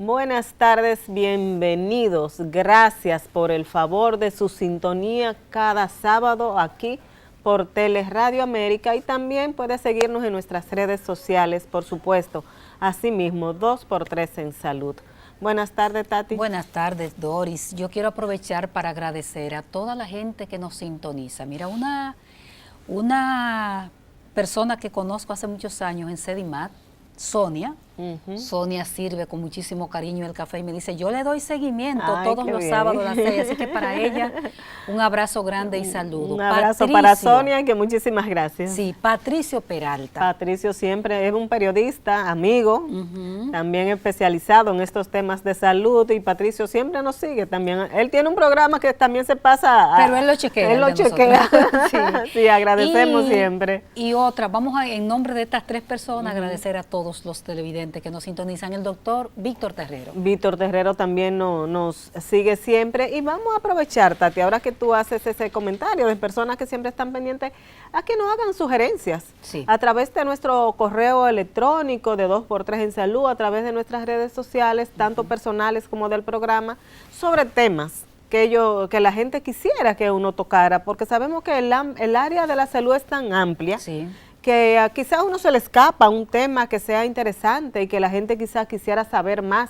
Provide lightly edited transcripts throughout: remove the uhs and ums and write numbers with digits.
Buenas tardes, bienvenidos. Gracias por el favor de su sintonía cada sábado aquí por Teleradio América y también puede seguirnos en nuestras redes sociales, por supuesto. Asimismo, 2x3 en Salud. Buenas tardes, Tati. Buenas tardes, Doris. Yo quiero aprovechar para agradecer a toda la gente que nos sintoniza. Mira, una persona que conozco hace muchos años en Sedimat, Sonia. Sonia sirve con muchísimo cariño el café y me dice, yo le doy seguimiento todos los sábados a las 6, así que para ella un abrazo grande y saludo. Un abrazo para Sonia y que muchísimas gracias. Sí, Patricio Peralta. Patricio siempre es un periodista, amigo, también especializado en estos temas de salud y Patricio siempre nos sigue también. Él tiene un programa que también se pasa pero él lo chequea. Él lo chequea. Sí, agradecemos siempre. Y otra, vamos a, en nombre de estas 3 personas, agradecer a todos los televidentes que nos sintonizan, el doctor Víctor Terrero. Víctor Terrero también nos sigue siempre y vamos a aprovechar, Tati, ahora que tú haces ese comentario de personas que siempre están pendientes, a que nos hagan sugerencias a través de nuestro correo electrónico de 2x3 en Salud, a través de nuestras redes sociales, tanto personales como del programa, sobre temas que la gente quisiera que uno tocara, porque sabemos que el área de la salud es tan amplia que quizás a uno se le escapa un tema que sea interesante y que la gente quizás quisiera saber más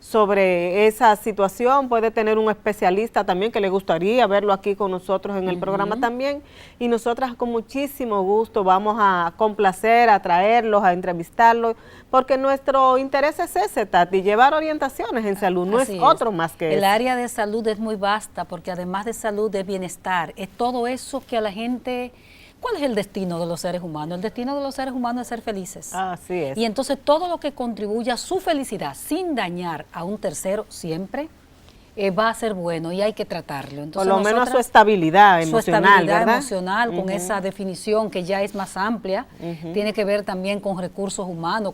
sobre esa situación. Puede tener un especialista también que le gustaría verlo aquí con nosotros en el programa también, y nosotras con muchísimo gusto vamos a complacer, a traerlos, a entrevistarlos, porque nuestro interés es ese, Tati, llevar orientaciones en salud, no es otro más que eso. El área de salud es muy vasta, porque además de salud es bienestar, es todo eso que a la gente... ¿Cuál es el destino de los seres humanos? El destino de los seres humanos es ser felices. Así es. Y entonces todo lo que contribuya a su felicidad sin dañar a un tercero siempre va a ser bueno y hay que tratarlo. Entonces, por lo menos su estabilidad emocional, su estabilidad ¿verdad? Emocional, con esa definición que ya es más amplia, tiene que ver también con recursos humanos,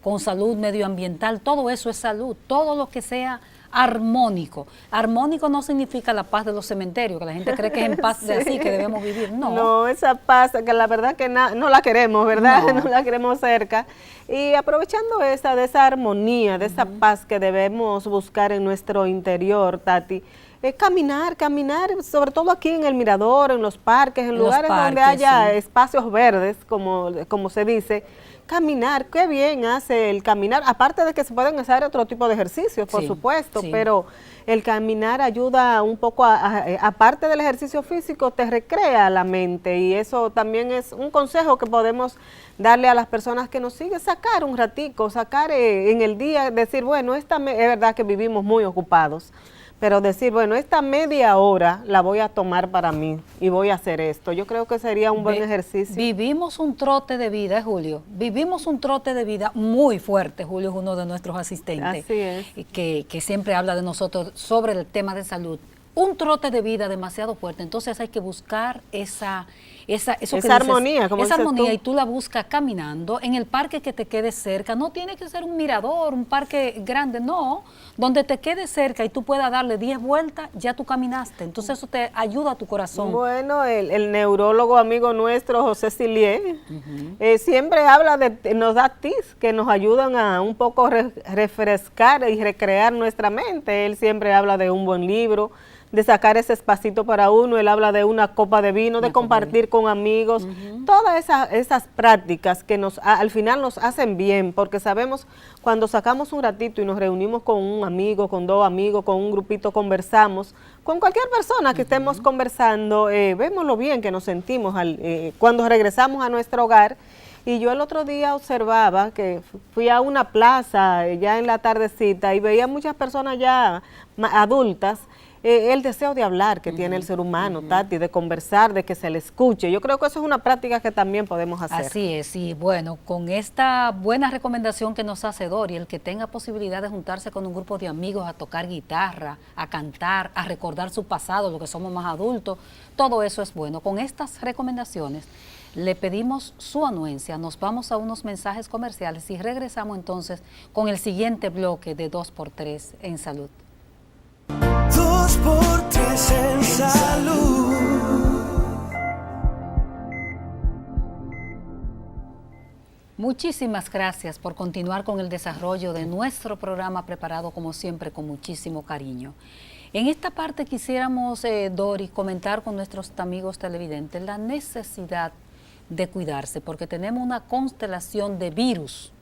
con salud medioambiental, todo eso es salud, todo lo que sea armónico. Armónico no significa la paz de los cementerios, que la gente cree que es en paz de así que debemos vivir, no. No, esa paz, que la verdad que no la queremos, ¿verdad? No la queremos cerca. Y aprovechando de esa armonía, de esa paz que debemos buscar en nuestro interior, Tati, caminar, sobre todo aquí en el Mirador, en los parques, en lugares donde haya espacios verdes, como se dice. Caminar, qué bien hace el caminar, aparte de que se pueden hacer otro tipo de ejercicios, por supuesto, pero el caminar ayuda un poco, aparte del ejercicio físico, te recrea la mente, y eso también es un consejo que podemos darle a las personas que nos siguen, sacar un ratico, sacar en el día, decir, bueno, es verdad que vivimos muy ocupados, pero decir, bueno, esta media hora la voy a tomar para mí y voy a hacer esto. Yo creo que sería un buen ejercicio. Vivimos un trote de vida, Julio. Vivimos un trote de vida muy fuerte. Julio es uno de nuestros asistentes. Así es. Que siempre habla de nosotros sobre el tema de salud. Un trote de vida demasiado fuerte. Entonces hay que buscar esa armonía, como esa armonía, y tú la buscas caminando en el parque que te quede cerca. No tiene que ser un mirador, un parque grande, no. Donde te quede cerca y tú puedas darle 10 vueltas, ya tú caminaste. Entonces eso te ayuda a tu corazón. Bueno, el neurólogo amigo nuestro, José Silier, siempre habla nos da tips que nos ayudan a un poco refrescar y recrear nuestra mente. Él siempre habla de un buen libro, de sacar ese espacito para uno. Él habla de una copa de vino, de compartir con amigos, todas esas prácticas que al final nos hacen bien, porque sabemos cuando sacamos un ratito y nos reunimos con un amigo, con 2 amigos, con un grupito, conversamos, con cualquier persona que estemos conversando, vemos lo bien que nos sentimos cuando regresamos a nuestro hogar. Y yo el otro día observaba que fui a una plaza ya en la tardecita y veía muchas personas ya adultas, el deseo de hablar que tiene el ser humano, Tati, de conversar, de que se le escuche. Yo creo que eso es una práctica que también podemos hacer. Así es, y bueno, con esta buena recomendación que nos hace Dori, el que tenga posibilidad de juntarse con un grupo de amigos a tocar guitarra, a cantar, a recordar su pasado, lo que somos más adultos, todo eso es bueno. Con estas recomendaciones le pedimos su anuencia, nos vamos a unos mensajes comerciales y regresamos entonces con el siguiente bloque de 2x3 en Salud. 2x3 en Salud. Muchísimas gracias por continuar con el desarrollo de nuestro programa preparado como siempre con muchísimo cariño. En esta parte quisiéramos, Doris, comentar con nuestros amigos televidentes la necesidad de cuidarse, porque tenemos una constelación de virus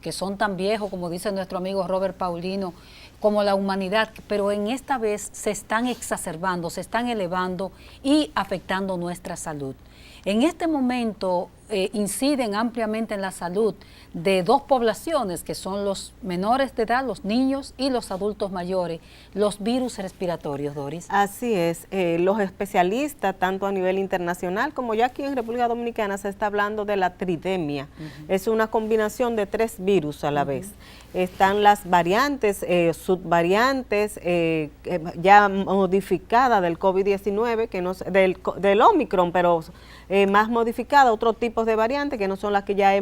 que son tan viejos, como dice nuestro amigo Robert Paulino, como la humanidad, pero en esta vez se están exacerbando, se están elevando y afectando nuestra salud. En este momento inciden ampliamente en la salud de dos poblaciones, que son los menores de edad, los niños, y los adultos mayores, los virus respiratorios, Doris. Así es, los especialistas, tanto a nivel internacional como ya aquí en República Dominicana, se está hablando de la tridemia. Es una combinación de 3 virus a la vez. Están las variantes, subvariantes, ya modificadas del COVID-19, que no, del Omicron, pero más modificada, otros tipos de variantes que no son las que ya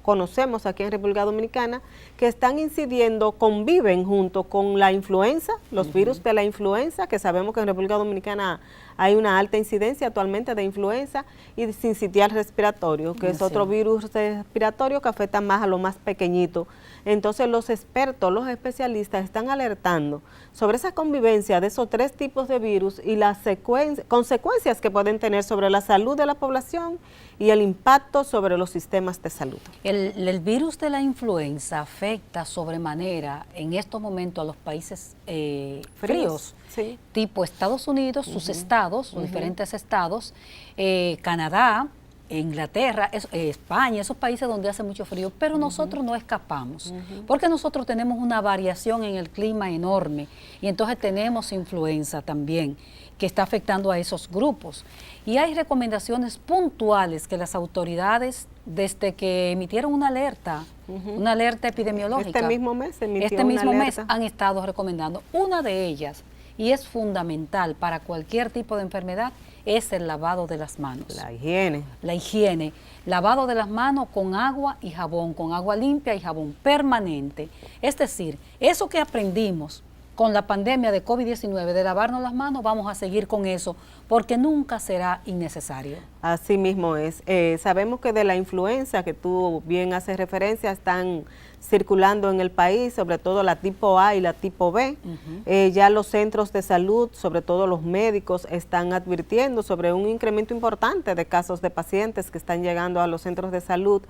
conocemos aquí en República Dominicana, que están incidiendo, conviven junto con la influenza, los virus de la influenza, que sabemos que en República Dominicana hay una alta incidencia actualmente de influenza, y sincitial respiratorio, que es otro virus respiratorio que afecta más a lo más pequeñito. Entonces los expertos, los especialistas están alertando sobre esa convivencia de esos 3 tipos de virus y las consecuencias que pueden tener sobre la salud de la población y el impacto sobre los sistemas de salud. El virus de la influenza afecta sobremanera en estos momentos a los países fríos, sí, tipo Estados Unidos, sus estados, sus diferentes estados, Canadá, Inglaterra, España, esos países donde hace mucho frío, pero nosotros no escapamos, porque nosotros tenemos una variación en el clima enorme, y entonces tenemos influenza también, que está afectando a esos grupos. Y hay recomendaciones puntuales que las autoridades, desde que emitieron una alerta epidemiológica, este mismo mes han estado recomendando. Una de ellas, y es fundamental para cualquier tipo de enfermedad, es el lavado de las manos. La higiene. La higiene. Lavado de las manos con agua y jabón, con agua limpia y jabón permanente. Es decir, eso que aprendimos con la pandemia de COVID-19, de lavarnos las manos, vamos a seguir con eso, porque nunca será innecesario. Así mismo es. Sabemos que de la influenza, que tú bien haces referencia, están circulando en el país, sobre todo la tipo A y la tipo B. Ya los centros de salud, sobre todo los médicos, están advirtiendo sobre un incremento importante de casos de pacientes que están llegando a los centros de salud,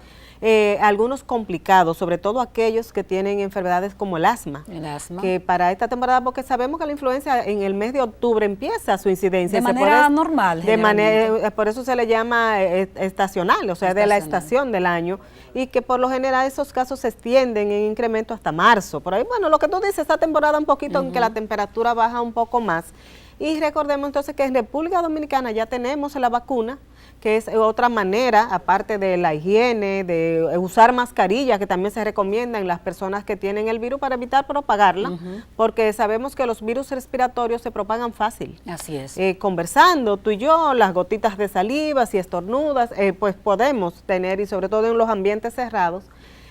algunos complicados, sobre todo aquellos que tienen enfermedades como el asma. El asma. Que para esta temporada, porque sabemos que la influenza en el mes de octubre empieza su incidencia. De manera normal. De manera, por eso se le llama estacional, o sea, de la estación del año, y que por lo general esos casos se extienden en incremento hasta marzo. Por ahí, bueno, lo que tú dices, esta temporada un poquito en que la temperatura baja un poco más. Y recordemos entonces que en República Dominicana ya tenemos la vacuna, que es otra manera, aparte de la higiene, de usar mascarilla, que también se recomienda en las personas que tienen el virus para evitar propagarla, porque sabemos que los virus respiratorios se propagan fácil. Así es. Conversando, tú y yo, las gotitas de saliva, si estornudas, pues podemos tener, y sobre todo en los ambientes cerrados.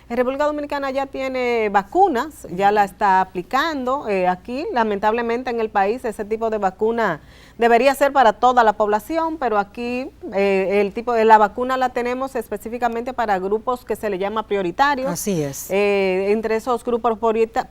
En República Dominicana ya tiene vacunas, ya la está aplicando. Aquí, lamentablemente, en el país, ese tipo de vacuna debería ser para toda la población, pero aquí el tipo de la vacuna la tenemos específicamente para grupos que se le llama prioritarios. Así es. Entre esos grupos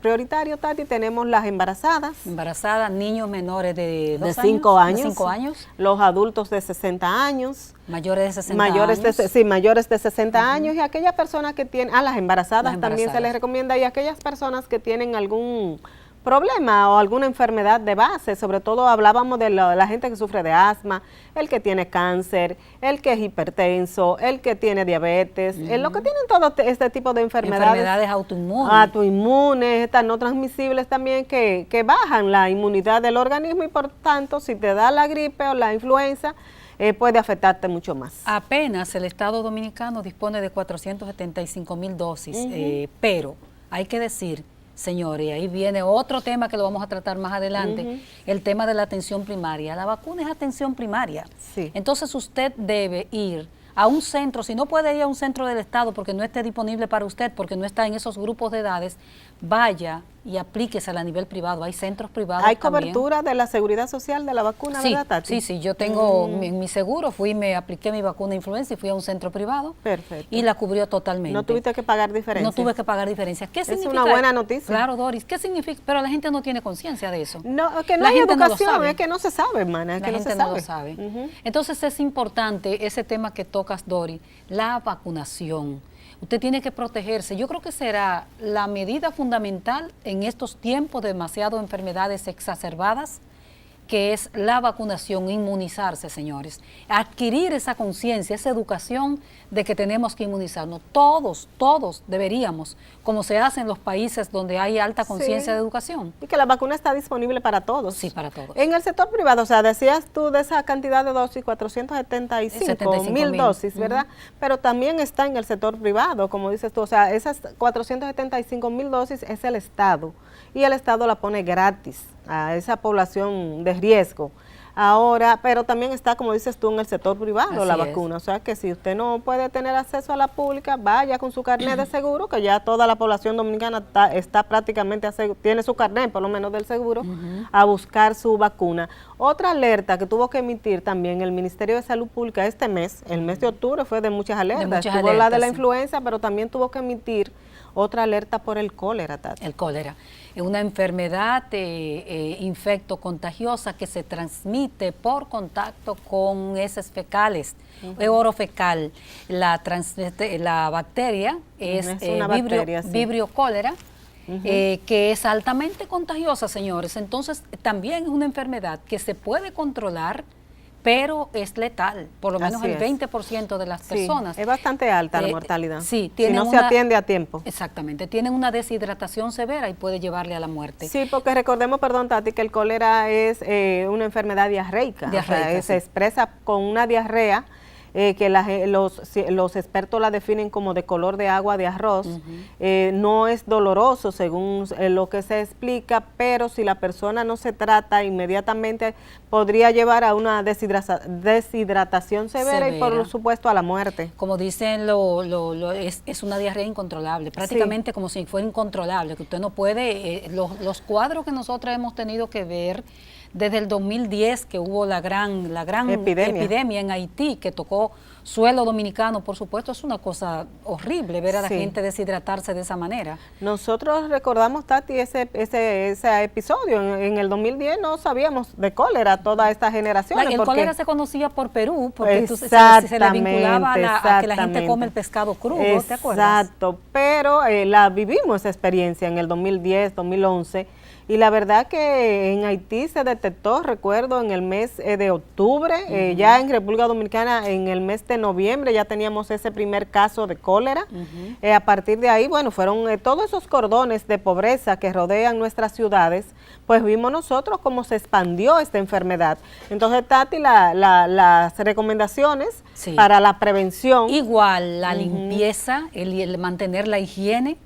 prioritarios, Tati, tenemos las embarazadas. Embarazadas, niños menores de 5 años. De 5 años. Los adultos de 60 años. Mayores de 60 años. Mayores de 60 años, y aquellas personas que tienen, las embarazadas también se les recomienda, y aquellas personas que tienen algún problema o alguna enfermedad de base, sobre todo hablábamos de la gente que sufre de asma, el que tiene cáncer, el que es hipertenso, el que tiene diabetes, lo que tienen todo este tipo de enfermedades. Enfermedades autoinmunes. Autoinmunes, estas no transmisibles también, que bajan la inmunidad del organismo, y por tanto, si te da la gripe o la influenza, puede afectarte mucho más. Apenas el Estado Dominicano dispone de 475,000 dosis, pero hay que decir, señores, ahí viene otro tema que lo vamos a tratar más adelante, el tema de la atención primaria. La vacuna es atención primaria. Sí. Entonces usted debe ir a un centro, si no puede ir a un centro del Estado porque no esté disponible para usted, porque no está en esos grupos de edades, vaya y aplíquesela a nivel privado. Hay centros privados ¿Hay también. cobertura de la seguridad social de la vacuna, Sí, verdad, Tati? sí, yo tengo mi seguro, fui y me apliqué mi vacuna de influenza y fui a un centro privado. Perfecto. Y la cubrió totalmente. No tuviste que pagar diferencia. No tuve que pagar diferencias. ¿Qué significa? Es una buena noticia. Claro, Doris. ¿Qué significa? Pero la gente no tiene conciencia de eso. No, es que no La hay gente no lo educación, sabe. es que no se sabe, hermana. La gente no lo sabe. Entonces es importante ese tema que tocas, Doris, la vacunación. Usted tiene que protegerse. Yo creo que será la medida fundamental en estos tiempos de demasiadas enfermedades exacerbadas, que es la vacunación, inmunizarse, señores. Adquirir esa conciencia, esa educación de que tenemos que inmunizarnos. Todos deberíamos, como se hace en los países donde hay alta conciencia de educación. Y que la vacuna está disponible para todos. Sí, para todos. En el sector privado, o sea, decías tú de esa cantidad de dosis, 475.000 dosis, ¿verdad? Pero también está en el sector privado, como dices tú, o sea, esas 475.000 dosis es el Estado, y el Estado la pone gratis a esa población de riesgo. Ahora, pero también está, como dices tú, en el sector privado la vacuna. O sea, que si usted no puede tener acceso a la pública, vaya con su carnet de seguro, que ya toda la población dominicana está prácticamente, tiene su carnet, por lo menos del seguro, a buscar su vacuna. Otra alerta que tuvo que emitir también el Ministerio de Salud Pública este mes, el mes de octubre fue de muchas alertas. Tuvo la de la influenza, pero también tuvo que emitir otra alerta por el cólera, Tati. El cólera es una enfermedad infectocontagiosa que se transmite por contacto con heces fecales, oro fecal. La bacteria es una Vibrio cólera, que es altamente contagiosa, señores. Entonces, también es una enfermedad que se puede controlar, pero es letal, por lo menos el 20% de las personas. Es bastante alta la mortalidad. Sí, si no se atiende a tiempo. Exactamente, tienen una deshidratación severa y puede llevarle a la muerte. Sí, porque recordemos, perdón, Tati, que el cólera es una enfermedad diarreica. O sea, se expresa con una diarrea que los expertos la definen como de color de agua de arroz. No es doloroso según lo que se explica, pero si la persona no se trata inmediatamente podría llevar a una deshidratación severa y por supuesto a la muerte. Como dicen, es una diarrea incontrolable, prácticamente como si fuera incontrolable, que usted no puede, los cuadros que nosotros hemos tenido que ver desde el 2010, que hubo la gran epidemia en Haití, que tocó suelo dominicano, por supuesto, es una cosa horrible ver a la gente deshidratarse de esa manera. Nosotros recordamos, Tati, ese episodio. En el 2010 no sabíamos de cólera toda esta generación. El cólera se conocía por Perú, porque se le vinculaba a que la gente come el pescado crudo, ¿te acuerdas? Exacto, pero la vivimos esa experiencia en el 2010, 2011, y la verdad que en Haití se detectó, recuerdo, en el mes de octubre, ya en República Dominicana en el mes de noviembre ya teníamos ese primer caso de cólera. A partir de ahí, bueno, fueron todos esos cordones de pobreza que rodean nuestras ciudades, pues vimos nosotros cómo se expandió esta enfermedad. Entonces, Tati, las recomendaciones para la prevención. Igual, la limpieza, el mantener la higiene,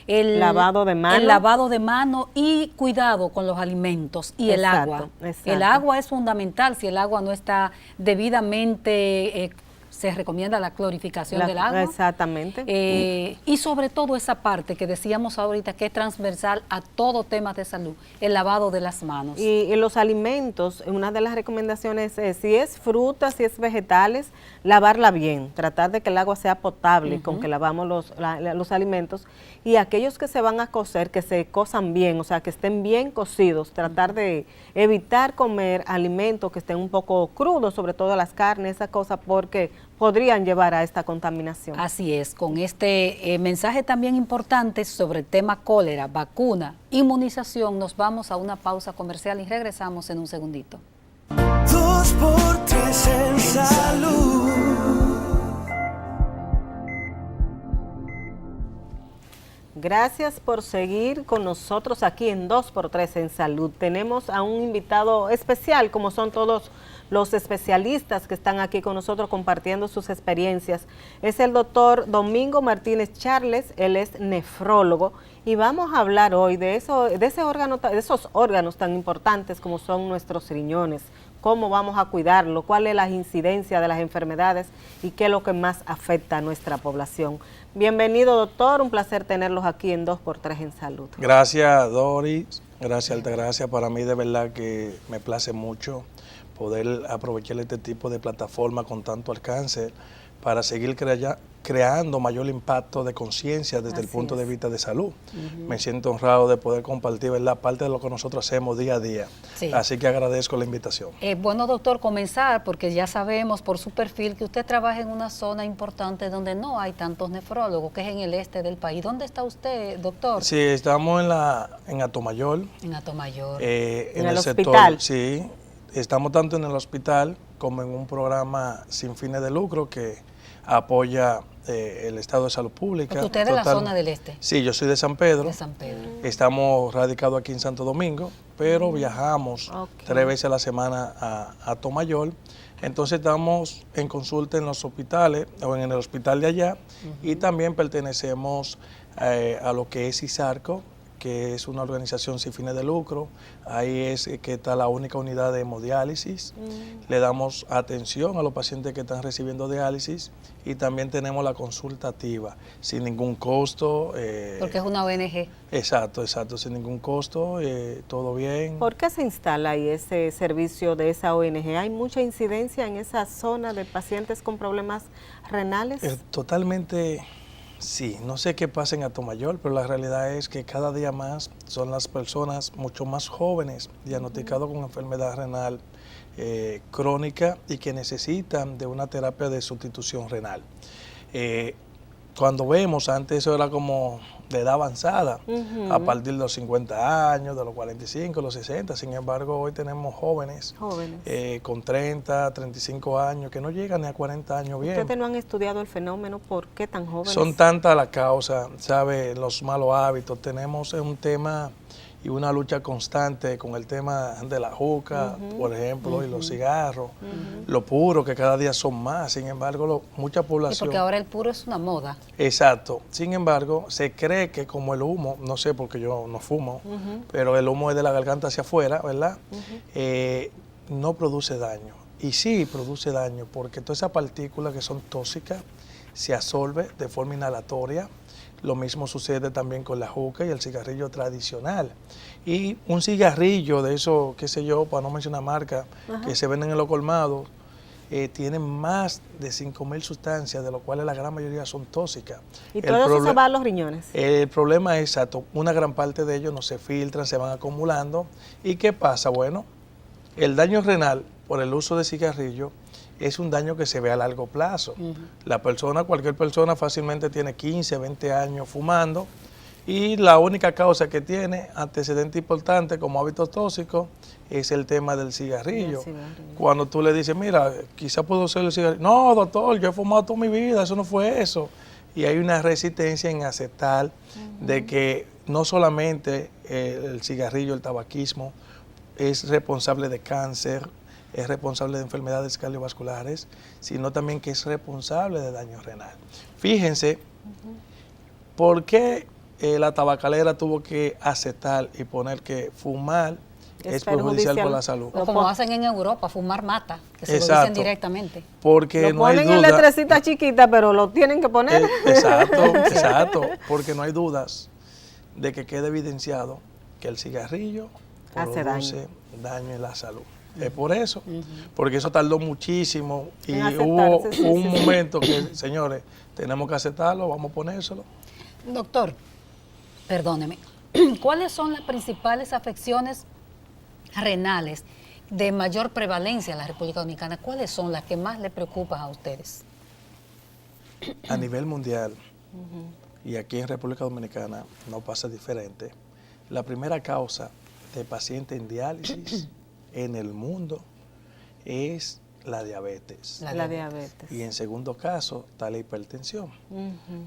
el lavado de mano y cuidado con los alimentos y el agua. El agua es fundamental. Si el agua no está debidamente, se recomienda la clorificación del agua. Exactamente. Y sobre todo esa parte que decíamos ahorita, que es transversal a todo tema de salud, el lavado de las manos. Y los alimentos, una de las recomendaciones es, si es fruta, si es vegetales, lavarla bien, tratar de que el agua sea potable con que lavamos los alimentos, y aquellos que se van a cocer, que se cozan bien, o sea, que estén bien cocidos, tratar de evitar comer alimentos que estén un poco crudos, sobre todo las carnes, esa cosa, porque podrían llevar a esta contaminación. Así es, con este mensaje también importante sobre el tema cólera, vacuna, inmunización, nos vamos a una pausa comercial y regresamos en un segundito. 2x3 en salud. Gracias por seguir con nosotros aquí en 2x3 en Salud. Tenemos a un invitado especial, como son todos los especialistas que están aquí con nosotros compartiendo sus experiencias. Es el doctor Domingo Martínez Charles, él es nefrólogo Y vamos a hablar hoy de esos órganos tan importantes como son nuestros riñones, cómo vamos a cuidarlo, cuál es la incidencia de las enfermedades y qué es lo que más afecta a nuestra población. Bienvenido, doctor, un placer tenerlos aquí en 2x3 en Salud. Gracias, Doris, gracias, Altagracia. Para mí de verdad que me place mucho poder aprovechar este tipo de plataforma con tanto alcance para seguir creando mayor impacto de conciencia desde el punto de vista de salud. Me siento honrado de poder compartir, ¿verdad?, parte de lo que nosotros hacemos día a día. Sí. Así que agradezco la invitación. Bueno, doctor, comenzar, porque ya sabemos por su perfil que usted trabaja en una zona importante donde no hay tantos nefrólogos, que es en el este del país. ¿Dónde está usted, doctor? Sí, estamos en Atomayor. En Atomayor. En el sector, hospital. sí, estamos tanto en el hospital como en un programa sin fines de lucro que apoya el Estado de Salud Pública. Porque usted es de la zona del este. Sí, yo soy de San Pedro. De San Pedro. Estamos radicados aquí en Santo Domingo, pero viajamos 3 veces a la semana a Atomayor. Entonces estamos en consulta en los hospitales o en el hospital de allá y también pertenecemos a lo que es ISARCO, que es una organización sin fines de lucro. Ahí es que está la única unidad de hemodiálisis. Le damos atención a los pacientes que están recibiendo diálisis y también tenemos la consultativa sin ningún costo. Porque es una ONG. Exacto, sin ningún costo, todo bien. ¿Por qué se instala ahí ese servicio de esa ONG? ¿Hay mucha incidencia en esa zona de pacientes con problemas renales? Totalmente. Sí, no sé qué pasa en Atomayor, pero la realidad es que cada día más son las personas mucho más jóvenes diagnosticadas con enfermedad renal crónica y que necesitan de una terapia de sustitución renal. Cuando vemos, antes eso era como de edad avanzada, a partir de los 50 años, de los 45, los 60. Sin embargo, hoy tenemos jóvenes. Con 30, 35 años, que no llegan ni a 40 años bien. ¿Ustedes no han estudiado el fenómeno? ¿Por qué tan jóvenes? Son tantas las causas, ¿sabe? Los malos hábitos. Tenemos un tema y una lucha constante con el tema de la juca, por ejemplo, y los cigarros, lo puro, que cada día son más. Sin embargo, mucha población... Sí, porque ahora el puro es una moda. Exacto. Sin embargo, se cree que como el humo, no sé porque yo no fumo, pero el humo es de la garganta hacia afuera, ¿verdad? No produce daño. Y sí produce daño porque todas esas partículas que son tóxicas se absorben de forma inhalatoria. Lo mismo sucede también con la juca y el cigarrillo tradicional. Y un cigarrillo de eso, qué sé yo, para no mencionar marca, que se venden en los colmados, tiene más de 5.000 sustancias, de las cuales la gran mayoría son tóxicas. ¿Y todo eso se va a los riñones? El problema es, exacto, una gran parte de ellos no se filtran, se van acumulando. ¿Y qué pasa? Bueno, el daño renal por el uso de cigarrillo es un daño que se ve a largo plazo. Cualquier persona fácilmente tiene 15, 20 años fumando y la única causa que tiene antecedente importante como hábitos tóxicos es el tema del cigarrillo. Cuando tú le dices, mira, quizá puedo ser el cigarrillo. No, doctor, yo he fumado toda mi vida, eso no fue eso. Y hay una resistencia en aceptar de que no solamente el cigarrillo, el tabaquismo, es responsable de cáncer, es responsable de enfermedades cardiovasculares, sino también que es responsable de daño renal. Fíjense, ¿por qué la tabacalera tuvo que aceptar y poner que fumar es perjudicial por la salud? O como hacen en Europa, fumar mata, que se lo dicen directamente. Porque lo ponen en letrecita chiquita, pero lo tienen que poner. Exacto, porque no hay dudas de que quede evidenciado que el cigarrillo produce daño en la salud. Es por eso, porque eso tardó muchísimo y hubo un momento que, señores, tenemos que aceptarlo, vamos a ponérselo. Doctor, perdóneme, ¿cuáles son las principales afecciones renales de mayor prevalencia en la República Dominicana? ¿Cuáles son las que más le preocupan a ustedes? A nivel mundial, y aquí en República Dominicana no pasa diferente, la primera causa de pacientes en diálisis en el mundo es la diabetes. La diabetes. Y en segundo caso está la hipertensión.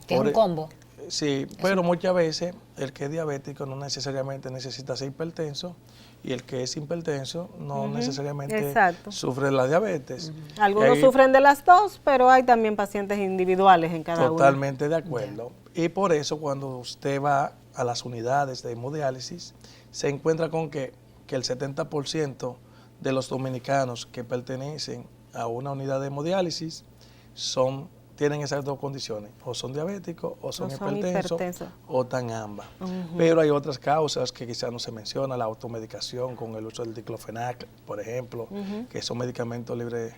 Que es un combo. Sí, pero muchas veces el que es diabético no necesariamente necesita ser hipertenso y el que es hipertenso no necesariamente sufre la diabetes. Algunos sufren de las dos, pero hay también pacientes individuales en cada uno. Totalmente de acuerdo. Y por eso cuando usted va a las unidades de hemodiálisis, se encuentra con que el 70% de los dominicanos que pertenecen a una unidad de hemodiálisis tienen esas dos condiciones, o son diabéticos, o son hipertensos, o están ambas. Pero hay otras causas que quizás no se menciona, la automedicación con el uso del diclofenac, por ejemplo, que son medicamentos libres.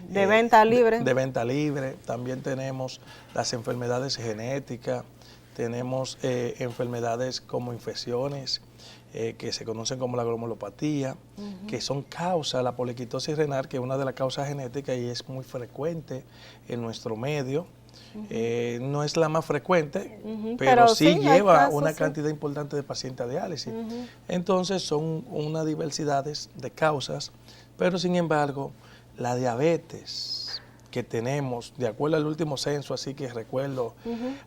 De venta libre. De venta libre. También tenemos las enfermedades genéticas, tenemos enfermedades como infecciones, que se conocen como la glomulopatía, que son causas, la poliquitosis renal, que es una de las causas genéticas y es muy frecuente en nuestro medio. No es la más frecuente, pero sí lleva casos, una cantidad importante de pacientes a diálisis. Entonces son unas diversidades de causas, pero sin embargo, la diabetes que tenemos, de acuerdo al último censo, así que recuerdo,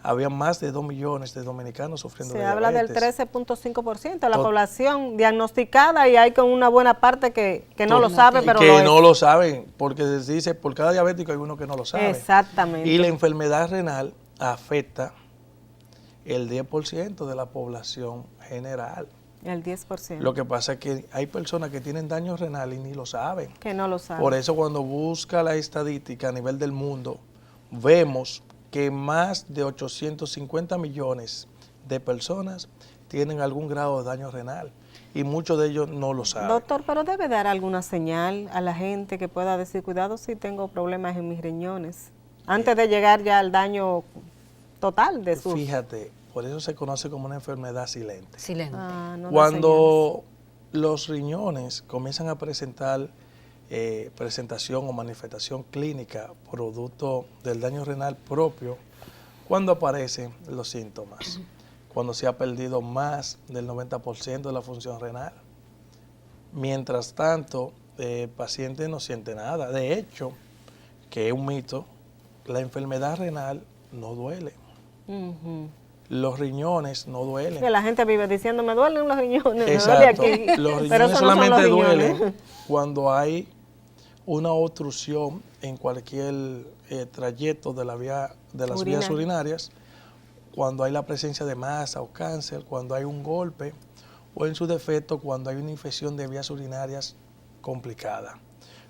había más de 2 millones de dominicanos sufriendo de diabetes. Se habla del 13.5% de la población diagnosticada y hay con una buena parte que no lo sabe, pero que no lo saben, porque se dice, por cada diabético hay uno que no lo sabe. Exactamente. Y la enfermedad renal afecta el 10% de la población general. El 10%. Lo que pasa es que hay personas que tienen daño renal y ni lo saben. Que no lo saben. Por eso cuando busca la estadística a nivel del mundo, vemos que más de 850 millones de personas tienen algún grado de daño renal y muchos de ellos no lo saben. Doctor, pero debe dar alguna señal a la gente que pueda decir, cuidado si tengo problemas en mis riñones, antes de llegar ya al daño total de su... Fíjate, por eso se conoce como una enfermedad silente. Silente. No Cuando los riñones comienzan a presentar presentación o manifestación clínica producto del daño renal propio, cuando aparecen los síntomas, cuando se ha perdido más del 90% de la función renal. Mientras tanto, el paciente no siente nada. De hecho, que es un mito, la enfermedad renal no duele. Los riñones no duelen. Que la gente vive diciendo, me duelen los riñones, exacto. Me duele aquí. Los riñones pero eso solamente no son los duelen cuando hay una obstrucción en cualquier trayecto de las vías urinarias, cuando hay la presencia de masa o cáncer, cuando hay un golpe, o en su defecto, cuando hay una infección de vías urinarias complicada.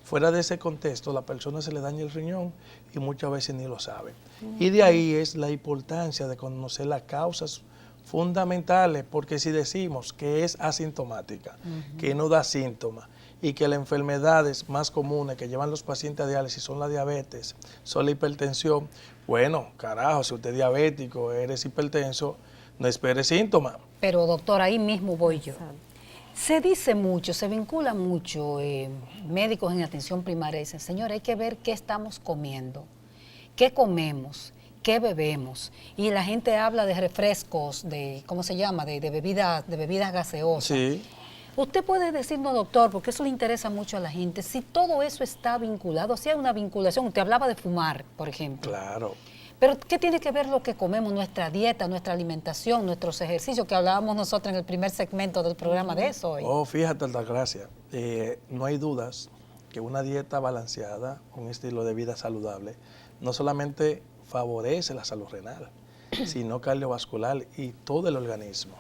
Fuera de ese contexto, a la persona se le daña el riñón y muchas veces ni lo sabe. Y de ahí es la importancia de conocer las causas fundamentales, porque si decimos que es asintomática, que no da síntomas, y que las enfermedades más comunes que llevan los pacientes a diálisis son la diabetes, son la hipertensión, bueno, carajo, si usted es diabético, eres hipertenso, no espere síntomas. Pero doctor, ahí mismo voy yo. Se dice mucho, se vincula mucho, médicos en atención primaria dicen, señor, hay que ver qué estamos comiendo, qué comemos, qué bebemos. Y la gente habla de refrescos, de, ¿cómo se llama?, de bebidas gaseosas. Sí. Usted puede decirnos, doctor, porque eso le interesa mucho a la gente, si todo eso está vinculado, si hay una vinculación. Usted hablaba de fumar, por ejemplo. Claro. Pero ¿qué tiene que ver lo que comemos, nuestra dieta, nuestra alimentación, nuestros ejercicios, que hablábamos nosotros en el primer segmento del programa de eso hoy? Oh, fíjate, Altagracia, no hay dudas que una dieta balanceada, un estilo de vida saludable, no solamente favorece la salud renal, sino cardiovascular y todo el organismo.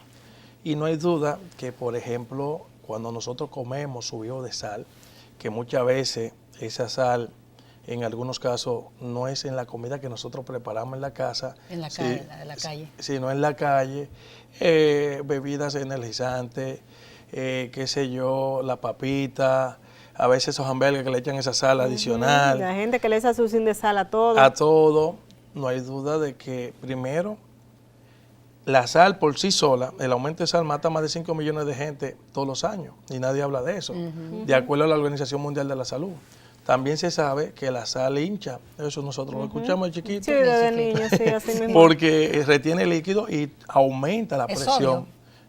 Y no hay duda que, por ejemplo, cuando nosotros comemos subido de sal, que muchas veces esa sal, en algunos casos, no es en la comida que nosotros preparamos en la casa. En la calle, sino en la calle, bebidas energizantes, qué sé yo, la papita, a veces esos hamburgues que le echan esa sal adicional. La gente que le echa su sin de sal a todo. A todo, no hay duda de que, primero, la sal por sí sola, el aumento de sal mata a más de 5 millones de gente todos los años, y nadie habla de eso, de acuerdo a la Organización Mundial de la Salud. También se sabe que la sal hincha, eso nosotros lo escuchamos de chiquito. Sí, desde niño, sí, así mismo. Porque retiene líquido y aumenta la presión.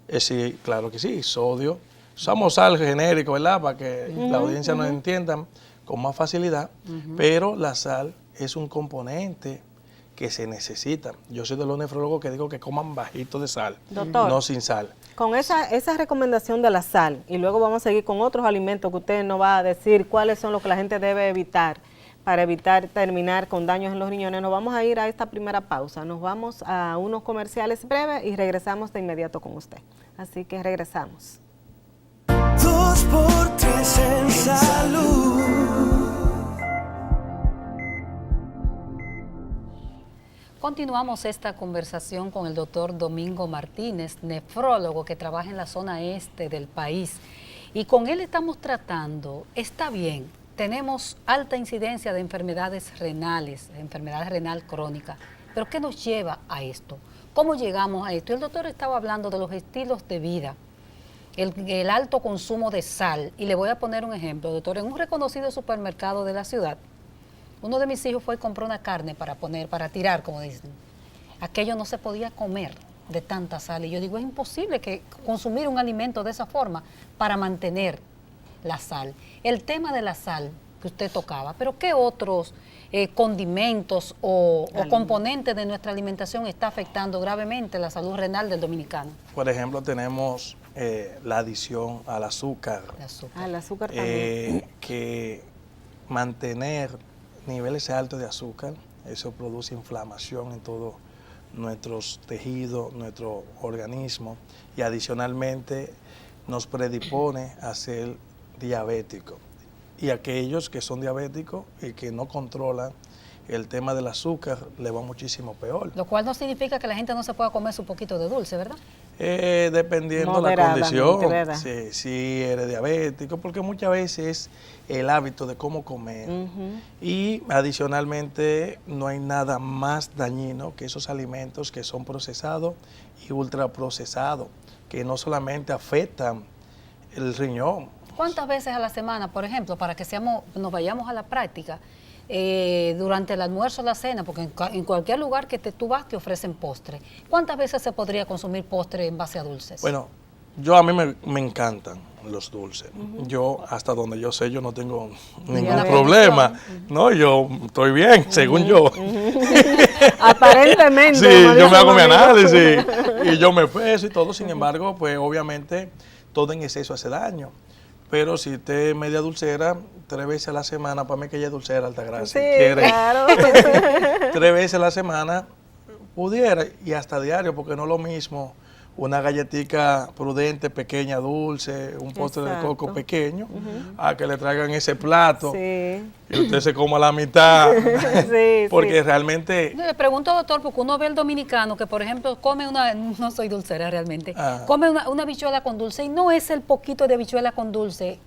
¿Sodio? Sí, claro que sí, sodio. Usamos sal genérico, ¿verdad? Para que la audiencia nos entienda con más facilidad, pero la sal es un componente que se necesita. Yo soy de los nefrólogos que digo que coman bajito de sal, doctor, no sin sal. Con esa recomendación de la sal, y luego vamos a seguir con otros alimentos que usted nos va a decir cuáles son los que la gente debe evitar, para evitar terminar con daños en los riñones. Nos vamos a ir a esta primera pausa, nos vamos a unos comerciales breves y regresamos de inmediato con usted. Así que regresamos. 2x3 en salud. Continuamos esta conversación con el doctor Domingo Martínez, nefrólogo que trabaja en la zona este del país. Y con él estamos tratando, está bien, tenemos alta incidencia de enfermedades renales, enfermedad renal crónica, pero ¿qué nos lleva a esto? ¿Cómo llegamos a esto? El doctor estaba hablando de los estilos de vida, el alto consumo de sal, y le voy a poner un ejemplo, doctor. En un reconocido supermercado de la ciudad, uno de mis hijos fue y compró una carne para tirar, como dicen. Aquello no se podía comer de tanta sal. Y yo digo, es imposible que consumir un alimento de esa forma para mantener la sal. El tema de la sal que usted tocaba, pero ¿qué otros condimentos o componentes de nuestra alimentación está afectando gravemente la salud renal del dominicano? Por ejemplo, tenemos la adición al azúcar. El azúcar también. Que mantener niveles altos de azúcar, eso produce inflamación en todos nuestros tejidos, nuestro organismo, y adicionalmente nos predispone a ser diabético. Y aquellos que son diabéticos y que no controlan el tema del azúcar, le va muchísimo peor. Lo cual no significa que la gente no se pueda comer su poquito de dulce, ¿verdad? Dependiendo de la condición, si eres diabético, porque muchas veces es el hábito de cómo comer. Y adicionalmente no hay nada más dañino que esos alimentos que son procesados y ultraprocesados, que no solamente afectan el riñón. ¿Cuántas veces a la semana, por ejemplo, para que nos vayamos a la práctica, durante el almuerzo o la cena, porque en cualquier lugar que tú vas te ofrecen postre? ¿Cuántas veces se podría consumir postre en base a dulces? Bueno, a mí me encantan los dulces. Yo, hasta donde yo sé, yo no tengo ningún problema. No, yo estoy bien, según yo. Aparentemente. Sí, yo me hago mi análisis y yo me peso y todo. Sin embargo, pues obviamente todo en exceso hace daño. Pero si usted es media dulcera, 3 veces a la semana, para mí que ella es dulcera, Altagracia, sí, quiere, claro. 3 veces a la semana pudiera, y hasta diario, porque no es lo mismo una galletica prudente, pequeña, dulce, un postre de coco pequeño, a que le traigan ese plato y usted se coma la mitad. Porque realmente... Le pregunto, doctor, porque uno ve el dominicano que, por ejemplo, come no soy dulcera realmente, come una habichuela con dulce, y no es el poquito de habichuela con dulce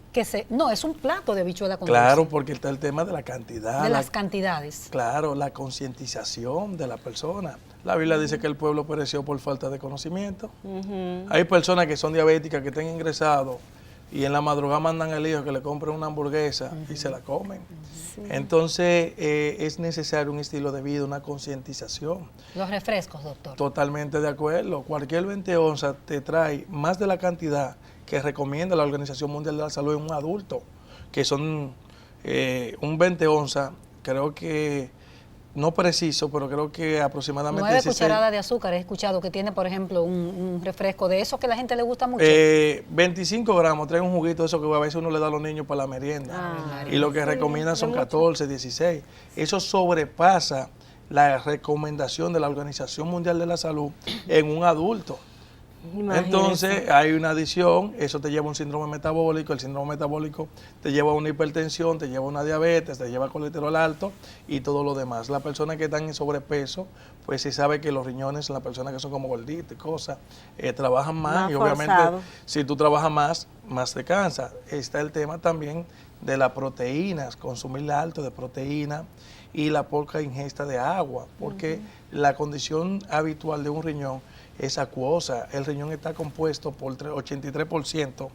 no, es un plato de habichuela con dulce. Claro, porque está el tema de la cantidad. De las cantidades. Claro, la concientización de la persona. La Biblia dice que el pueblo pereció por falta de conocimiento. Hay personas que son diabéticas, que están ingresados, y en la madrugada mandan al hijo que le compre una hamburguesa y se la comen. Entonces, es necesario un estilo de vida, una concientización. Los refrescos, doctor. Totalmente de acuerdo. Cualquier 20 onzas te trae más de la cantidad que recomienda la Organización Mundial de la Salud en un adulto, que son un 20 onzas, creo que, no preciso, pero creo que aproximadamente 9 cucharadas de azúcar, he escuchado que tiene, por ejemplo, un refresco de eso que a la gente le gusta mucho. 25 gramos, trae un juguito de eso que a veces uno le da a los niños para la merienda. Y lo que recomiendan son 14, 16. Eso sobrepasa la recomendación de la Organización Mundial de la Salud en un adulto. Imagínese. Entonces hay una adición, eso te lleva a un síndrome metabólico, el síndrome metabólico te lleva a una hipertensión, te lleva a una diabetes, te lleva a colesterol alto y todo lo demás. Las personas que están en sobrepeso, pues se sabe que los riñones, las personas que son como gorditas y cosas, trabajan más y obviamente si tú trabajas más te cansa. Está el tema también de las proteínas, consumir alto de proteína y la poca ingesta de agua, porque la condición habitual de un riñón es acuosa. El riñón está compuesto por 83%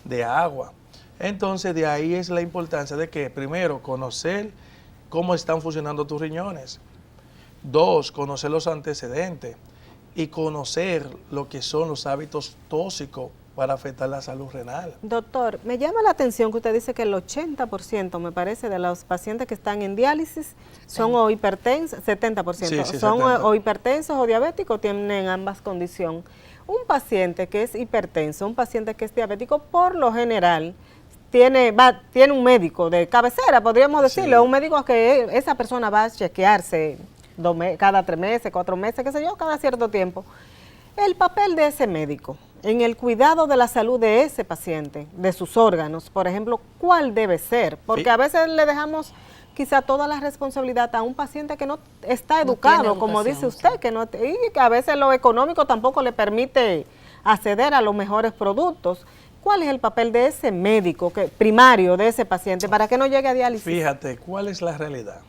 de agua. Entonces, de ahí es la importancia de que, primero, conocer cómo están funcionando tus riñones. 2, conocer los antecedentes y conocer lo que son los hábitos tóxicos para afectar la salud renal. Doctor, me llama la atención que usted dice que el 80%, me parece, de los pacientes que están en diálisis son o hipertensos, 70%, son 70. O hipertensos o diabéticos, tienen ambas condiciones. Un paciente que es hipertenso, un paciente que es diabético, por lo general, tiene un médico de cabecera, podríamos decirle, un médico que esa persona va a chequearse cada 3 meses, 4 meses, qué sé yo, cada cierto tiempo. El papel de ese médico en el cuidado de la salud de ese paciente, de sus órganos, por ejemplo, ¿cuál debe ser? Porque a veces le dejamos quizá toda la responsabilidad a un paciente que no está educado, como dice usted, sí. Y que a veces lo económico tampoco le permite acceder a los mejores productos. ¿Cuál es el papel de ese médico primario de ese paciente para que no llegue a diálisis? Fíjate, ¿cuál es la realidad?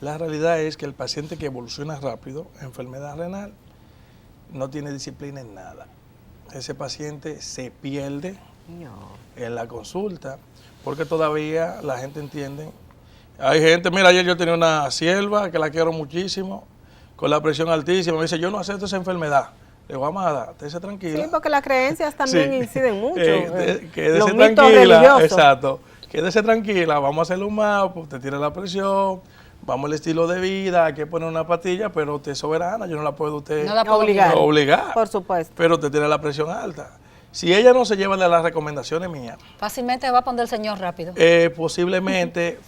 La realidad es que el paciente que evoluciona rápido, enfermedad renal, no tiene disciplina en nada. Ese paciente se pierde en la consulta porque todavía la gente entiende. Hay gente, mira, ayer yo tenía una sierva que la quiero muchísimo, con la presión altísima, me dice, yo no acepto esa enfermedad. Le digo, amada, estése tranquila. Sí, porque las creencias también inciden mucho. Quédese los mitos tranquila, religiosos. exacto. Quédese tranquila, vamos a hacerle un mapa, usted tiene la presión, vamos al estilo de vida, hay que poner una pastilla, pero usted es soberana, yo no la puedo obligar. Por supuesto. Pero usted tiene la presión alta. Si ella no se lleva de las recomendaciones mías, fácilmente va a poner el señor rápido. Posiblemente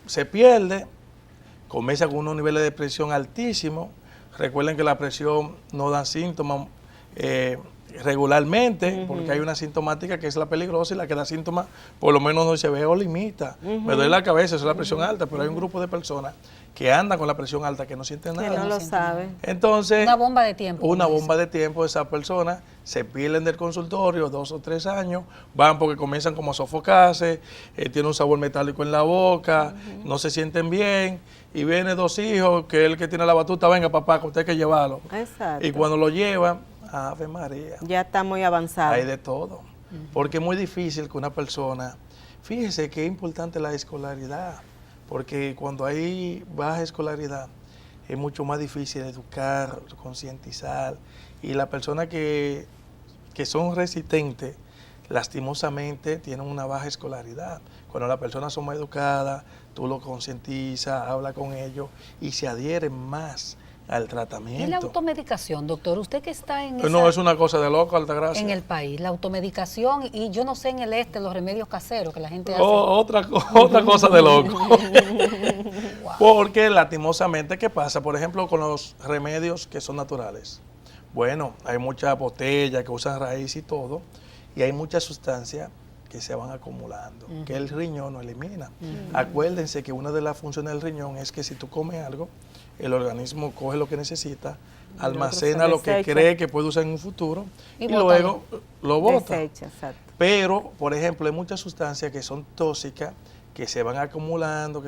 se pierde, comienza con unos niveles de presión altísimos. Recuerden que la presión no da síntomas regularmente, porque hay una sintomática que es la peligrosa y la que da síntomas, por lo menos no se ve o limita. Me duele la cabeza, eso es la presión alta, pero hay un grupo de personas que andan con la presión alta que no sienten nada. Que no lo saben. Entonces, una bomba de tiempo. Una bomba de tiempo, esas personas se pierden del consultorio 2 o 3 años, van porque comienzan como a sofocarse, tienen un sabor metálico en la boca, no se sienten bien, y viene 2 hijos, que el que tiene la batuta, venga papá, que usted hay que llevarlo. Exacto. Y cuando lo llevan, Ave María. Ya está muy avanzado. Hay de todo. Porque es muy difícil que una persona, fíjese que es importante la escolaridad, porque cuando hay baja escolaridad es mucho más difícil educar, concientizar, y las personas que son resistentes, lastimosamente tienen una baja escolaridad. Cuando las personas son más educadas, tú lo concientizas, hablas con ellos y se adhieren más al tratamiento. ¿Y la automedicación, doctor? Usted que está en No, es una cosa de loco, Altagracia. en el país, la automedicación, y yo no sé en el los remedios caseros que la gente hace. Otra cosa de loco. Wow. Porque lastimosamente, ¿qué pasa? Por ejemplo, con los remedios que son naturales. Bueno, hay muchas botellas que usan raíz y todo, y hay muchas sustancias que se van acumulando, que el riñón no elimina. Acuérdense que una de las funciones del riñón es que si tú comes algo, el organismo coge lo que necesita, almacena lo que cree que puede usar en un futuro y luego lo bota. Pero, por ejemplo, hay muchas sustancias que son tóxicas, que se van acumulando,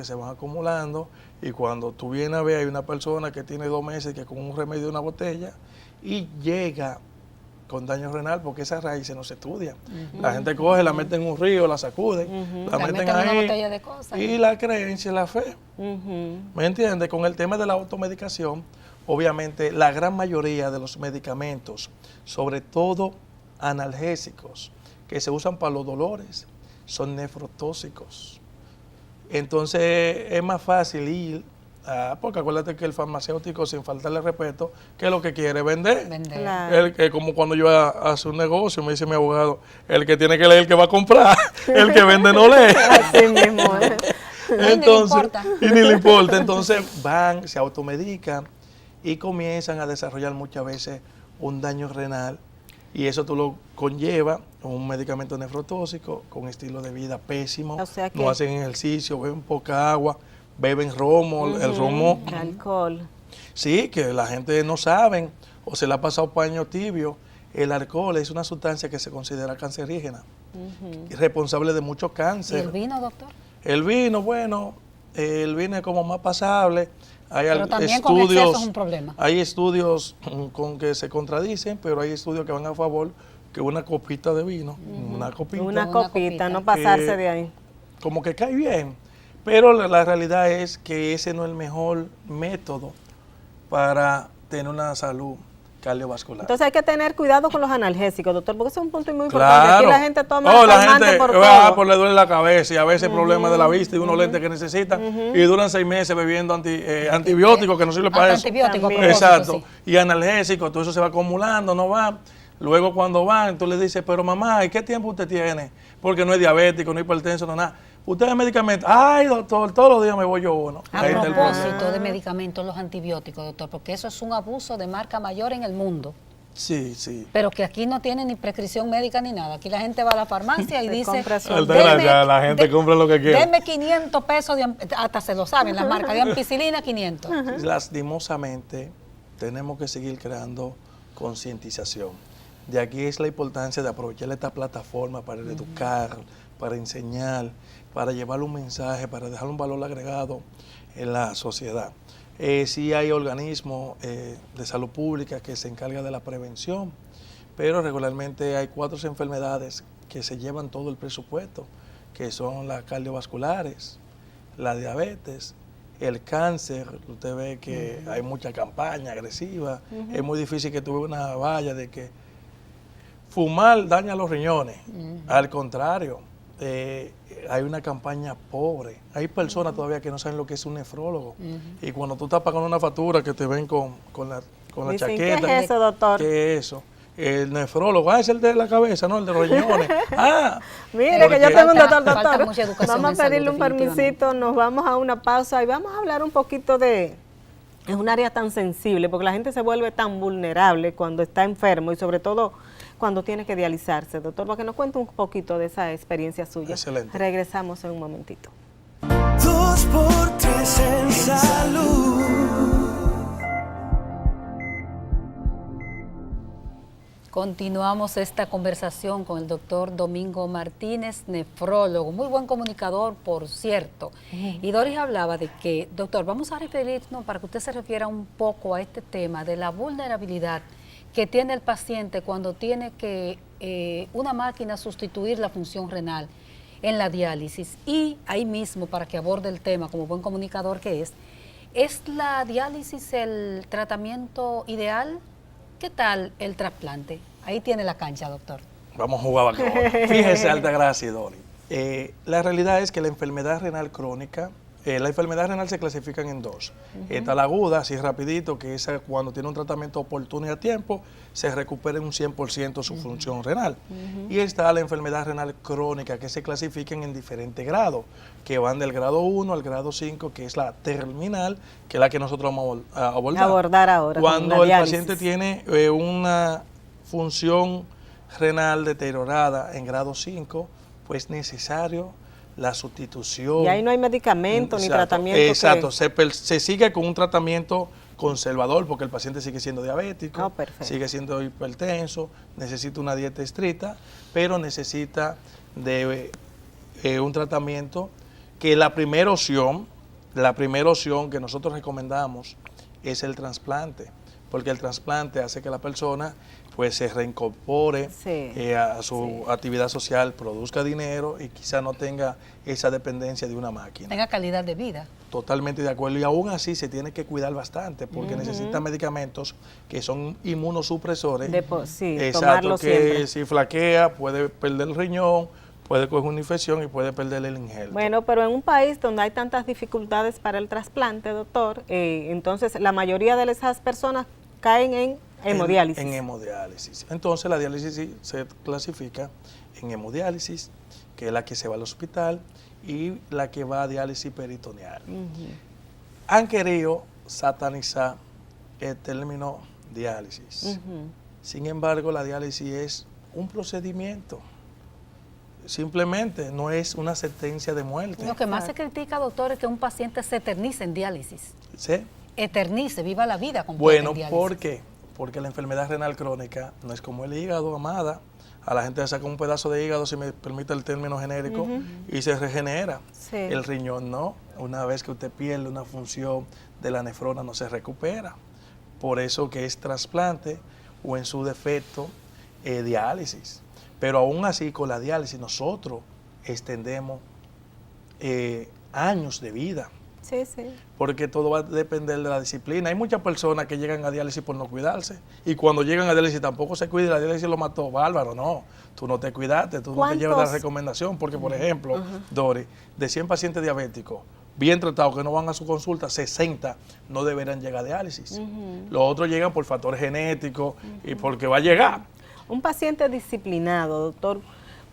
y cuando tú vienes a ver, hay una persona que tiene 2 meses que con un remedio de una botella y llega con daño renal, porque esas raíces no se estudian. La gente coge, la mete en un río, la sacude, la meten ahí, una botella de cosas, y la creencia y la fe. ¿Me entiendes? Con el tema de la automedicación, obviamente la gran mayoría de los medicamentos, sobre todo analgésicos, que se usan para los dolores, son nefrotóxicos. Entonces es más fácil ir, porque acuérdate que el farmacéutico, sin faltarle respeto, ¿qué es lo que quiere? Vender. Claro. Como cuando yo hago un negocio, me dice mi abogado, el que tiene que leer el que va a comprar, el que vende no lee. Así mismo. Entonces, y ni le importa. Entonces van, se automedican y comienzan a desarrollar muchas veces un daño renal, y eso tú lo conlleva un medicamento nefrotóxico, con estilo de vida pésimo, o sea que no hacen ejercicio, beben poca agua, beben romo, el romo. Alcohol. Sí, que la gente no sabe, o se le ha pasado paño tibio. El alcohol es una sustancia que se considera cancerígena, responsable de mucho cáncer. ¿Y el vino, doctor? El vino, bueno, el vino es como más pasable. Pero también con exceso es un problema. Hay estudios con que se contradicen, pero hay estudios que van a favor, que una copita de vino, una copita, no pasarse de ahí. Como que cae bien. Pero la realidad es que ese no es el mejor método para tener una salud cardiovascular. Entonces hay que tener cuidado con los analgésicos, doctor, porque ese es un punto muy importante. Claro. Aquí la gente toma calmante por todo. Pues le duele la cabeza y a veces problemas de la vista y unos lentes que necesitan y duran 6 meses bebiendo antibióticos que no sirven para eso. Exacto. Sí. Y analgésicos, todo eso se va acumulando, no va. Luego cuando van, tú le dices, pero mamá, ¿y qué tiempo usted tiene porque no es diabético, no es hipertenso, no nada. Usted es medicamento. Ay, doctor, todos los días me voy yo uno. A Ahí está el propósito problema. de medicamentos, los antibióticos, doctor, porque eso es un abuso de marca mayor en el mundo. Sí, sí. Pero que aquí no tiene ni prescripción médica ni nada. Aquí la gente va a la farmacia y Se dice, compra su- Alta gracia, la gente compra lo que quiere. Deme 500 pesos, hasta se lo saben, las marcas de ampicilina 500. Lastimosamente, tenemos que seguir creando concientización. De aquí es la importancia de aprovechar esta plataforma para educar, para enseñar, para llevar un mensaje, para dejar un valor agregado en la sociedad. Sí hay organismos de salud pública que se encargan de la prevención, pero regularmente hay 4 enfermedades que se llevan todo el presupuesto, que son las cardiovasculares, la diabetes, el cáncer. Usted ve que hay mucha campaña agresiva, es muy difícil que tuve una valla de que fumar daña los riñones. Al contrario, hay una campaña pobre. Hay personas todavía que no saben lo que es un nefrólogo. Y cuando tú estás pagando una factura que te ven con la Dicen, chaqueta. ¿qué es eso, doctor? ¿Qué es eso? El nefrólogo, es el de la cabeza, no el de los riñones. Mire, porque que yo tengo un falta- doctor, falta doctor. mucha educación Vamos en a pedirle salud, un permisito, nos vamos a una pausa y vamos a hablar un poquito de... Es un área tan sensible porque la gente se vuelve tan vulnerable cuando está enfermo y sobre todo cuando tiene que dializarse. Doctor, para que nos cuente un poquito de esa experiencia suya. Excelente. Regresamos en un momentito. 2x3 en salud. Continuamos esta conversación con el doctor Domingo Martínez, nefrólogo, muy buen comunicador, por cierto. Y Doris hablaba de que, doctor, vamos a referirnos para que usted se refiera un poco a este tema de la vulnerabilidad que tiene el paciente cuando tiene que una máquina sustituir la función renal en la diálisis. Y ahí mismo, para que aborde el tema como buen comunicador que ¿es la diálisis el tratamiento ideal? ¿Qué tal el trasplante? Ahí tiene la cancha, doctor. Vamos a jugar bacón. Fíjese, Altagracia y Dori. La realidad es que la enfermedad renal crónica, la enfermedad renal se clasifican en 2. Está la aguda, así rapidito, que es cuando tiene un tratamiento oportuno y a tiempo, se recupera en un 100% su función renal. Y está la enfermedad renal crónica, que se clasifican en diferentes grados, que van del grado 1 al grado 5, que es la terminal, que es la que nosotros vamos a abordar Ahora. Cuando con la el diálisis. paciente tiene una función renal deteriorada en grado 5, pues es necesario la sustitución. Y ahí no hay medicamento ni Exacto, tratamiento. Exacto, se sigue con un tratamiento conservador porque el paciente sigue siendo diabético, Perfecto. sigue siendo hipertenso, necesita una dieta estricta, pero necesita de un tratamiento que la primera opción que nosotros recomendamos es el trasplante, porque el trasplante hace que la persona pues se reincorpore a su actividad social, produzca dinero y quizá no tenga esa dependencia de una máquina. Tenga calidad de vida. Totalmente de acuerdo, y aún así se tiene que cuidar bastante porque necesita medicamentos que son inmunosupresores. Tomarlo que siempre. si flaquea puede perder el riñón, puede coger una infección y puede perder el injerto. Bueno, pero en un país donde hay tantas dificultades para el trasplante, doctor, entonces la mayoría de esas personas caen en hemodiálisis. En hemodiálisis. Entonces la diálisis sí se clasifica en hemodiálisis, que es la que se va al hospital, y la que va a diálisis peritoneal. Han querido satanizar el término diálisis. Sin embargo, la diálisis es un procedimiento. Simplemente no es una sentencia de muerte. Lo que más se critica, doctor, es que un paciente se eternice en diálisis. ¿Sí? Eternice, viva la vida completa Bueno, en diálisis. ¿por qué? Porque la enfermedad renal crónica no es como el hígado, amada. A la gente le saca un pedazo de hígado, si me permite el término genérico, y se regenera. Sí. El riñón no. Una vez que usted pierde una función de la nefrona, no se recupera. Por eso que es trasplante o en su defecto diálisis. Pero aún así, con la diálisis nosotros extendemos años de vida. Sí. Porque todo va a depender de la disciplina. Hay muchas personas que llegan a diálisis por no cuidarse. Y cuando llegan a diálisis tampoco se cuidan. La diálisis lo mató. Bárbaro, no. Tú no te cuidaste, tú no te llevas la recomendación. Porque, por ejemplo, Dori, de 100 pacientes diabéticos bien tratados que no van a su consulta, 60 no deberán llegar a diálisis. Los otros llegan por factores genéticos y porque va a llegar. Un paciente disciplinado, doctor,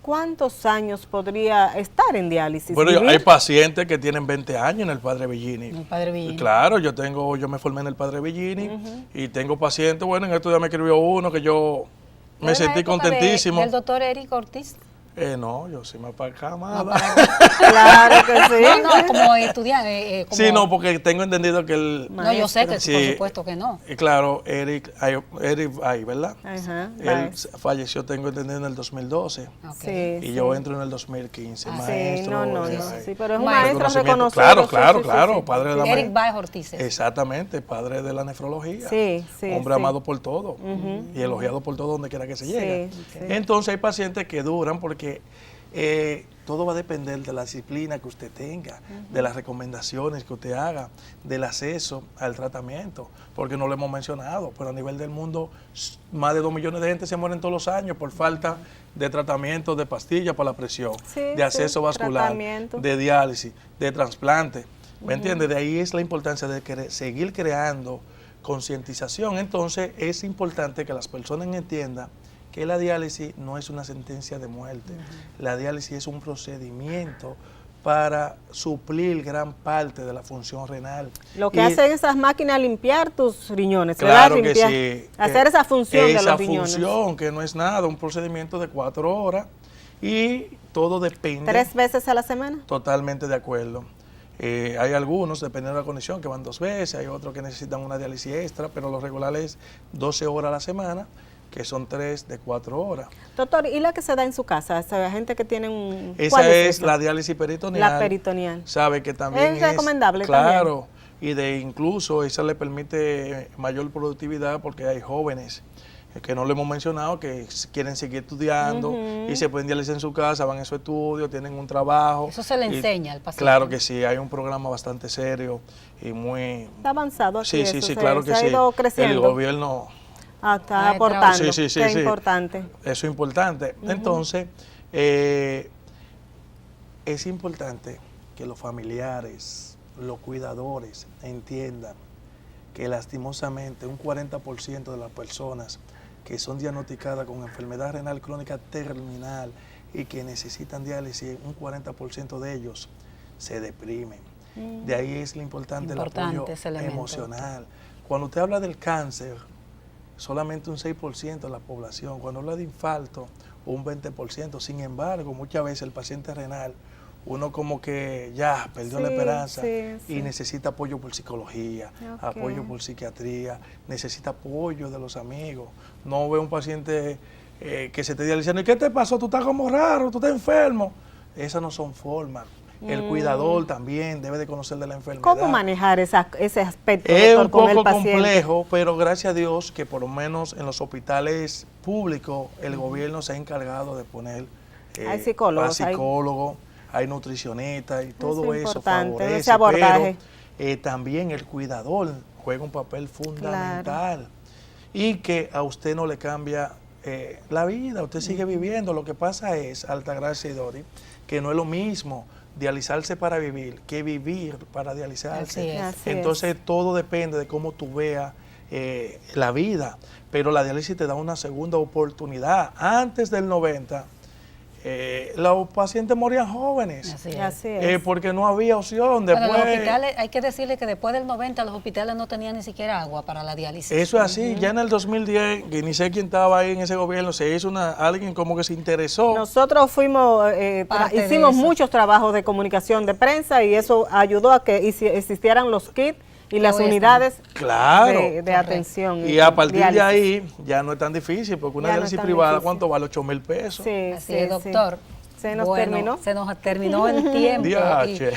¿cuántos años podría estar en diálisis? Bueno, ¿Vivir? hay pacientes que tienen 20 años en el Padre Villini. El Padre Villini. Claro, yo me formé en el Padre Villini y tengo pacientes, bueno, en estos días me escribió uno que yo me ¿Es la sentí época contentísimo. del doctor Eric Ortiz? No, yo soy más para acá, No, amada. Claro que sí. no, como estudiante. Sí, no, porque tengo entendido que el... No, yo sé que Sí, por supuesto que no. Claro, Eric, ¿verdad? Ajá, Él right. falleció, tengo entendido, en el 2012. Ok. Sí, Y sí. yo entro en el 2015, Ah, Sí, maestro. no, ya, sí, pero es un Maestro. maestro reconocido. Claro, sí, claro, sí, sí, claro, sí. padre de la Eric Baez Ortiz. Exactamente, padre de la nefrología. Sí, sí, Hombre sí. amado por todo y elogiado por todo donde quiera que se Sí, llegue. sí. Entonces hay pacientes que duran porque todo va a depender de la disciplina que usted tenga, de las recomendaciones que usted haga, del acceso al tratamiento, porque no lo hemos mencionado, pero a nivel del mundo más de 2 millones de gente se mueren todos los años por falta de tratamiento, de pastillas para la presión, Sí, de acceso sí, vascular, tratamiento. de diálisis, de trasplante. ¿Me entiendes? De ahí es la importancia de seguir creando concientización. Entonces es importante que las personas entiendan que la diálisis no es una sentencia de muerte. La diálisis es un procedimiento para suplir gran parte de la función renal. Lo que Y hacen esas máquinas es limpiar tus riñones, claro ¿verdad? que Limpiar, sí. hacer esa función de esa los riñones. función, que no es nada, un procedimiento de 4 horas y todo depende. 3 veces a la semana. Totalmente de acuerdo. Hay algunos, dependiendo de la condición, que van 2 veces, hay otros que necesitan una diálisis extra, pero lo regular es 12 horas a la semana, que son 3 de 4 horas. Doctor, ¿y la que se da en su casa? O sea, gente que tiene un... Esa ¿cuál es esa? la diálisis peritoneal. La peritoneal. Sabe que también ¿Es recomendable claro, y de incluso esa le permite mayor productividad porque hay jóvenes que no le hemos mencionado que quieren seguir estudiando y se pueden dializar en su casa, van a su estudio, tienen un trabajo. Eso se le y enseña al paciente. Claro que sí, hay un programa bastante serio y muy... Está avanzado aquí Sí, eso, sí, sí, se- claro se que ha sí. ido creciendo. El gobierno... Está Ay, aportando. Sí, sí, sí, Qué sí. importante. Eso es importante. Entonces, es importante que los familiares, los cuidadores entiendan que lastimosamente un 40% de las personas que son diagnosticadas con enfermedad renal crónica terminal y que necesitan diálisis, un 40% de ellos se deprimen. De ahí es lo importante el apoyo ese elemento. emocional. Cuando usted habla del cáncer, solamente un 6% de la población. Cuando habla de infarto, un 20%. Sin embargo, muchas veces el paciente renal, uno como que ya perdió la Sí, esperanza sí, y sí. necesita apoyo por psicología, Ok. apoyo por psiquiatría, necesita apoyo de los amigos. No ve un paciente que se te dice diciendo, ¿y qué te pasó? Tú estás como raro, tú estás enfermo. Esas no son formas. El cuidador también debe de conocer de la enfermedad. ¿Cómo manejar ese aspecto, Es doctor, un con el poco paciente? complejo, pero gracias a Dios que por lo menos en los hospitales públicos el gobierno se ha encargado de poner Hay psicólogos, hay nutricionistas y todo es eso importante, favorece, ese abordaje. pero también el cuidador juega un papel fundamental y que a usted no le cambia la vida, usted sigue viviendo. Lo que pasa es, Altagracia y Dori, que no es lo mismo dializarse para vivir que vivir para dializarse. Así es. Así Entonces todo depende de cómo tú veas la vida, pero la diálisis te da una segunda oportunidad. Antes del 90, los pacientes morían jóvenes. Así es. Así es. Porque no había opción. Bueno, Después, los hospitales, hay que decirle que después del 90 los hospitales no tenían ni siquiera agua para la diálisis. eso es así. Ya en el 2010, que ni sé quién estaba ahí en ese gobierno, se hizo alguien como que se interesó. Nosotros fuimos, Parte de hicimos eso. muchos trabajos de comunicación de prensa y eso ayudó a que existieran los kits y las Hoy están. unidades Claro. de atención. Y a partir de diálisis. ahí ya no es tan difícil, porque una Ya no diálisis es tan privada, difícil. ¿cuánto vale? 8,000 pesos. Sí, Así sí, es, sí. doctor. Se nos Bueno, terminó. Se nos terminó el tiempo. Diache.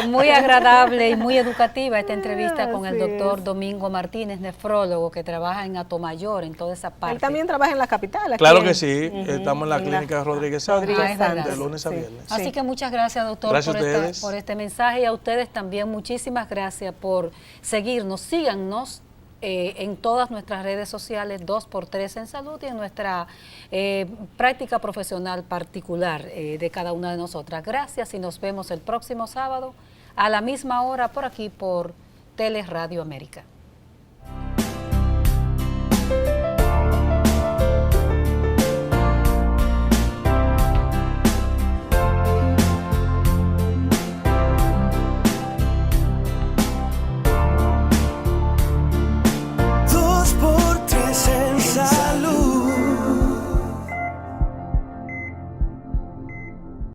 Muy agradable y muy educativa esta entrevista con el Así doctor es. Domingo Martínez, nefrólogo, que trabaja en Atomayor, en toda esa parte. Él también trabaja en la capital. aquí Claro en- que sí, Ujú, estamos en la clínica Rodríguez Santos, Rodríguez es verdad. Santos, de lunes a sí. viernes. Así Sí. que muchas gracias, doctor, Gracias a por, ustedes. por este mensaje, y a ustedes también muchísimas gracias por seguirnos. Síganos en todas nuestras redes sociales, 2x3 en Salud, y en nuestra práctica profesional particular de cada una de nosotras. Gracias y nos vemos el próximo sábado a la misma hora por aquí por Teleradio América.